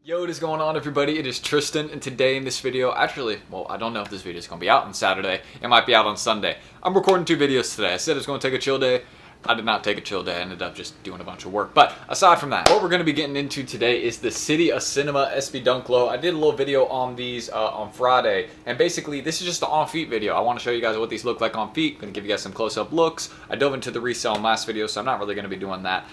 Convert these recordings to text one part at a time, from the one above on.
Yo, what is going on, everybody? It is Tristan, and today in this video, actually, well, I don't know if this video is going to be out on Saturday. It might be out on Sunday. I'm recording 2 videos today. I said I was going to take a chill day. I did not take a chill day. I ended up just doing a bunch of work. But aside from that, what we're going to be getting into today is the City of Cinema SB Dunk Low. I did a little video on these on Friday, and basically this is just an on-feet video. I want to show you guys what these look like on feet. I'm going to give you guys some close-up looks. I dove into the resale in last video, so I'm not really going to be doing that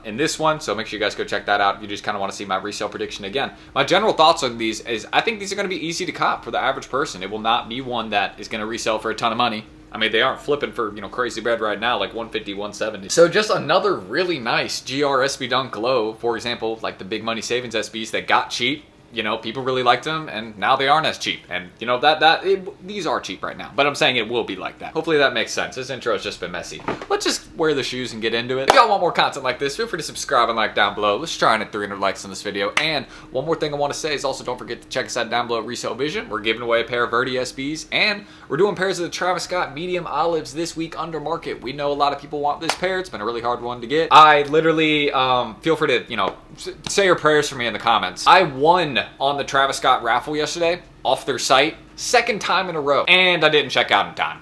in this one. So make sure you guys go check that out if you just kind of want to see my resale prediction again. My general thoughts on these is I think these are going to be easy to cop for the average person. It will not be one that is going to resell for a ton of money. I mean, they aren't flipping for, crazy bread right now, like 150, 170. So just another really nice GR SB Dunk Low, for example, like the big money savings SBs that got cheap. People really liked them, and now they aren't as cheap. And, these are cheap right now. But I'm saying it will be like that. Hopefully that makes sense. This intro has just been messy. Let's just wear the shoes and get into it. If y'all want more content like this, feel free to subscribe and like down below. Let's try and hit 300 likes on this video. And one more thing I want to say is also don't forget to check us out down below at Resale Vision. We're giving away a pair of Verdi SBs, and we're doing pairs of the Travis Scott medium olives this week under market. We know a lot of people want this pair. It's been a really hard one to get. I literally, feel free to, say your prayers for me in the comments. I won on the Travis Scott raffle yesterday off their site, 2nd time in a row, and I didn't check out in time.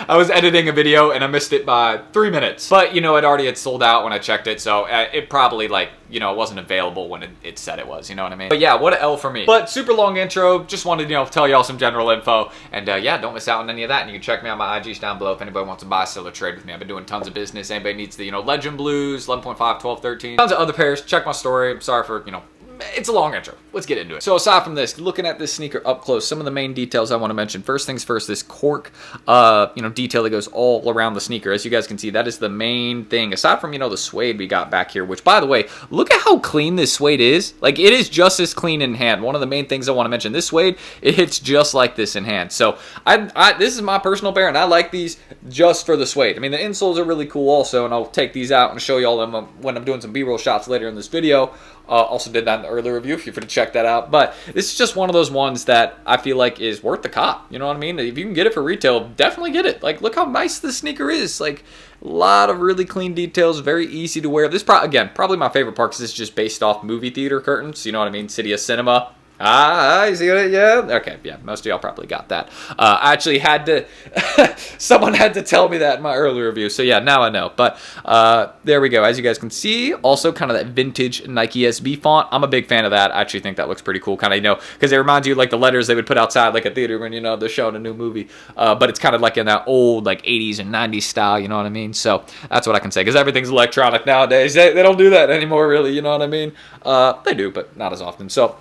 I was editing a video and I missed it by 3 minutes, but it already had sold out when I checked it, so it probably it wasn't available when it said it was, you know what I mean? But yeah, what an L for me. But super long intro, just wanted to tell y'all some general info, and yeah, don't miss out on any of that. And you can check me out my IGs down below if anybody wants to buy, sell, or trade with me. I've been doing tons of business. Anybody needs the Legend Blues, 11.5, 12, 13, tons of other pairs. Check my story. I'm sorry for it's a long intro. Let's get into it. So aside from this, looking at this sneaker up close, some of the main details I want to mention. First things first, this cork, detail that goes all around the sneaker. As you guys can see, that is the main thing. Aside from, the suede we got back here, which, by the way, look at how clean this suede is. Like, it is just as clean in hand. One of the main things I want to mention, this suede, it hits just like this in hand. So this is my personal pair, and I like these just for the suede. I mean, the insoles are really cool also, and I'll take these out and show y'all them when I'm doing some B-roll shots later in this video. Also did that in the earlier review, feel free to check that out. But this is just one of those ones that I feel like is worth the cop. You know what I mean? If you can get it for retail, definitely get it. Like, look how nice this sneaker is. Like, a lot of really clean details, very easy to wear. This, again, probably my favorite part because it's just based off movie theater curtains. You know what I mean? City of Cinema. You see it? Yeah. Okay. Yeah. Most of y'all probably got that. I actually had to, someone had to tell me that in my earlier review. So yeah, now I know. But there we go. As you guys can see, also kind of that vintage Nike SB font. I'm a big fan of that. I actually think that looks pretty cool. Kind of, because it reminds you like the letters they would put outside like a theater when, they're showing a new movie. But it's kind of like in that old like 80s and 90s style. You know what I mean? So that's what I can say because everything's electronic nowadays. They don't do that anymore, really. You know what I mean? They do, but not as often. So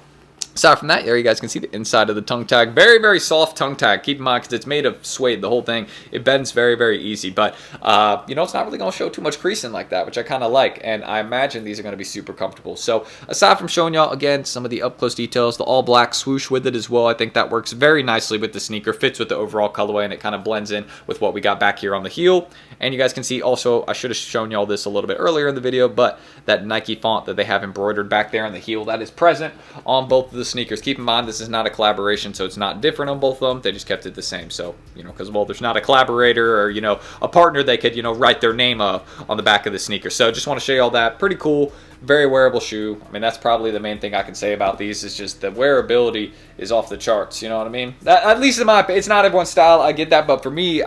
aside from that, there you guys can see the inside of the tongue tag. Very, very soft tongue tag. Keep in mind, because it's made of suede, the whole thing. It bends very, very easy. But, it's not really going to show too much creasing like that, which I kind of like. And I imagine these are going to be super comfortable. So, aside from showing y'all, again, some of the up-close details, the all-black swoosh with it as well, I think that works very nicely with the sneaker. Fits with the overall colorway, and it kind of blends in with what we got back here on the heel. And you guys can see also, I should have shown y'all this a little bit earlier in the video, but that Nike font that they have embroidered back there on the heel, that is present on both of the sneakers. Keep in mind, this is not a collaboration, so it's not different on both of them. They just kept it the same. So, because, well, there's not a collaborator or, a partner they could, write their name on the back of the sneaker. So just want to show you all that. Pretty cool. Very wearable shoe. I mean, that's probably the main thing I can say about these is just the wearability is off the charts. You know what I mean? At least in my opinion, it's not everyone's style. I get that, but for me,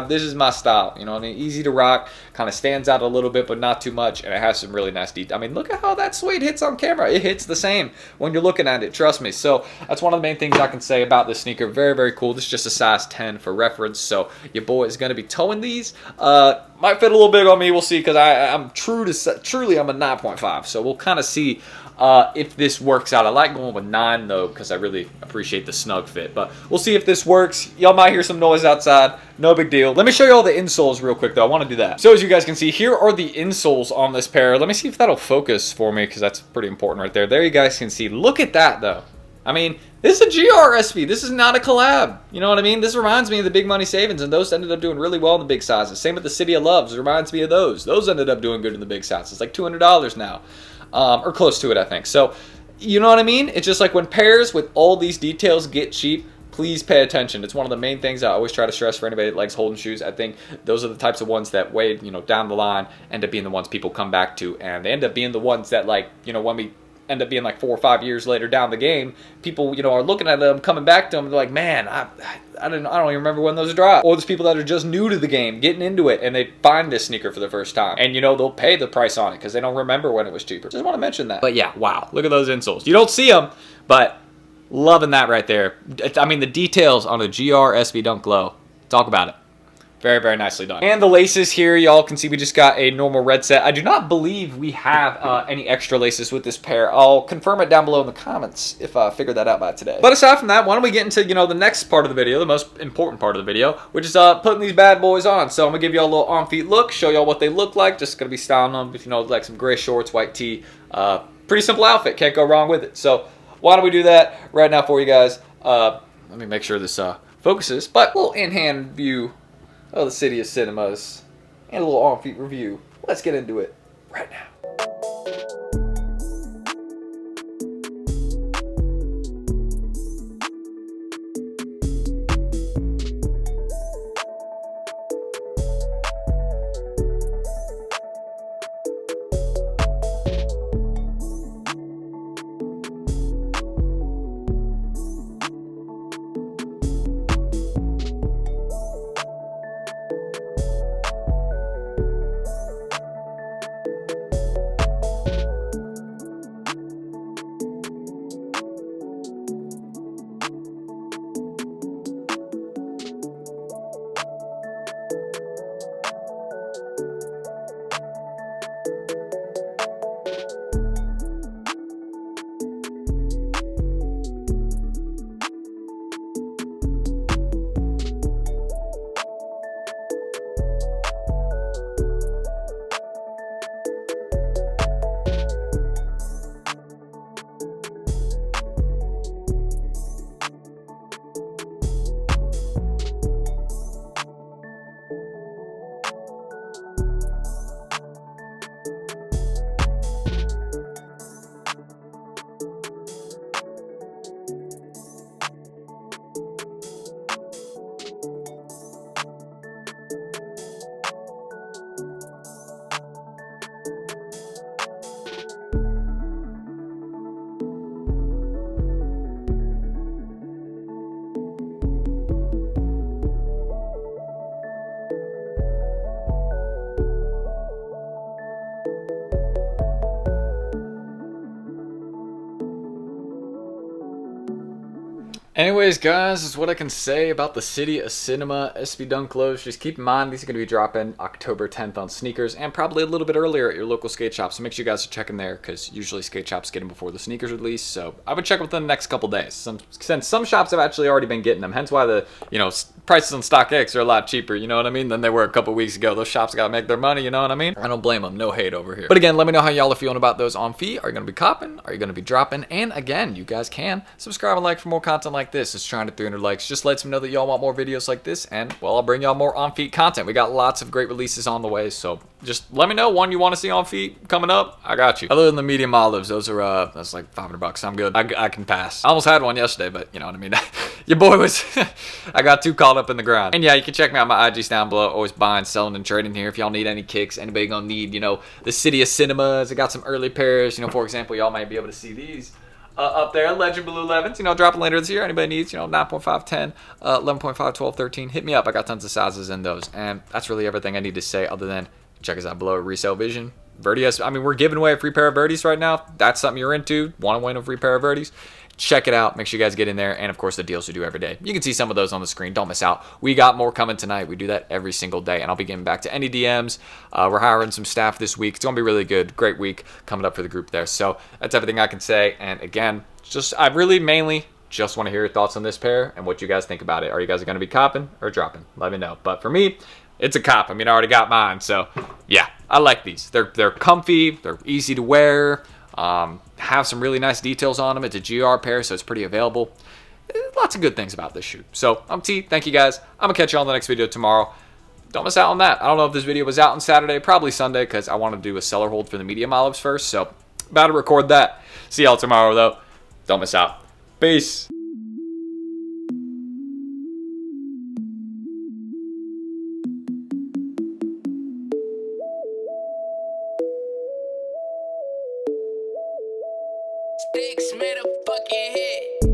this is my style. You know what I mean? Easy to rock, kind of stands out a little bit, but not too much, and it has some really nice detail. I mean, look at how that suede hits on camera. It hits the same when you're looking at it. Trust me. So that's one of the main things I can say about this sneaker. Very, very cool. This is just a size 10 for reference. So your boy is going to be towing these. Might fit a little big on me. We'll see because I'm truly I'm a 9.5. So we'll kind of see if this works out. I like going with 9 though because I really appreciate the snug fit. But we'll see if this works. Y'all might hear some noise outside. No big deal. Let me show you all the insoles real quick though. I want to do that. So as you guys can see, here are the insoles on this pair. Let me see if that'll focus for me because that's pretty important right there. There you guys can see. Look at that though. I mean, this is a GR SB. This is not a collab. You know what I mean? This reminds me of the big money savings, and those ended up doing really well in the big sizes. Same with the City of Loves. It reminds me of those. Those ended up doing good in the big sizes. It's like $200 now, or close to it, I think. So, you know what I mean? It's just like when pairs with all these details get cheap, please pay attention. It's one of the main things I always try to stress for anybody that likes holding shoes. I think those are the types of ones that way, down the line end up being the ones people come back to, and they end up being the ones that, like, when we end up being like 4 or 5 years later down the game, people, are looking at them, coming back to them, they're like, man, I don't even remember when those dropped. Or there's people that are just new to the game, getting into it, and they find this sneaker for the first time. And they'll pay the price on it because they don't remember when it was cheaper. Just want to mention that. But yeah, wow, look at those insoles. You don't see them, but loving that right there. I mean, the details on a GR SB Dunk Low, talk about it. Very, very nicely done. And the laces here, y'all can see we just got a normal red set. I do not believe we have any extra laces with this pair. I'll confirm it down below in the comments if I figure that out by today. But aside from that, why don't we get into, the next part of the video, the most important part of the video, which is putting these bad boys on. So I'm going to give y'all a little on-feet look, show y'all what they look like. Just going to be styling them, if like some gray shorts, white tee. Pretty simple outfit. Can't go wrong with it. So why don't we do that right now for you guys. Let me make sure this focuses. But a little in-hand view of the City of Cinemas and a little on-feet review. Let's get into it right now. Anyways, guys, that's what I can say about the City of Cinema SB Dunk Lows. Just keep in mind, these are going to be dropping October 10th on sneakers and probably a little bit earlier at your local skate shop. So make sure you guys are checking there because usually skate shops get them before the sneakers release. So I would check within the next couple days. Since some shops have actually already been getting them, hence why the prices on StockX are a lot cheaper, you know what I mean, than they were a couple weeks ago. Those shops got to make their money, you know what I mean? I don't blame them. No hate over here. But again, let me know how y'all are feeling about those on feet. Are you going to be copping? Are you going to be dropping? And again, you guys can subscribe and like for more content like this. It's trying to 300 likes. Just lets me know that y'all want more videos like this, and well, I'll bring y'all more on feet content. We got lots of great releases on the way, so just let me know one you want to see on feet coming up. I got you. Other than the medium olives, those are that's like $500. I'm good. I can pass. I almost had one yesterday, but you know what I mean. Your boy was I got too caught up in the grind. And yeah, you can check me out. My IG's down below. Always buying, selling, and trading here. If y'all need any kicks, anybody gonna need, the City of Cinemas. I got some early pairs. For example, y'all might be able to see these up there. Legend Blue 11s. Dropping later this year. Anybody needs, 9.5, 10, 11.5, 12, 13. Hit me up. I got tons of sizes in those. And that's really everything I need to say other than check us out below at Resale Vision. Verdi, we're giving away a free pair of Verdis right now. That's something you're into. Want to win a free pair of Verdis? Check it out. Make sure you guys get in there. And of course, the deals we do every day. You can see some of those on the screen. Don't miss out. We got more coming tonight. We do that every single day. And I'll be getting back to any DMs. We're hiring some staff this week. It's going to be really good. Great week coming up for the group there. So that's everything I can say. And again, I really mainly just want to hear your thoughts on this pair and what you guys think about it. Are you guys going to be copping or dropping? Let me know. But for me, it's a cop. I already got mine. So yeah, I like these. They're comfy. They're easy to wear. Have some really nice details on them. It's a GR pair, so it's pretty available. Lots of good things about this shoe. So I'm T. Thank you guys. I'm gonna catch you on the next video tomorrow. Don't miss out on that. I don't know if this video was out on Saturday, probably Sunday, because I want to do a seller hold for the medium olives first. So about to record that. See y'all tomorrow though. Don't miss out. Peace. made a fucking hit.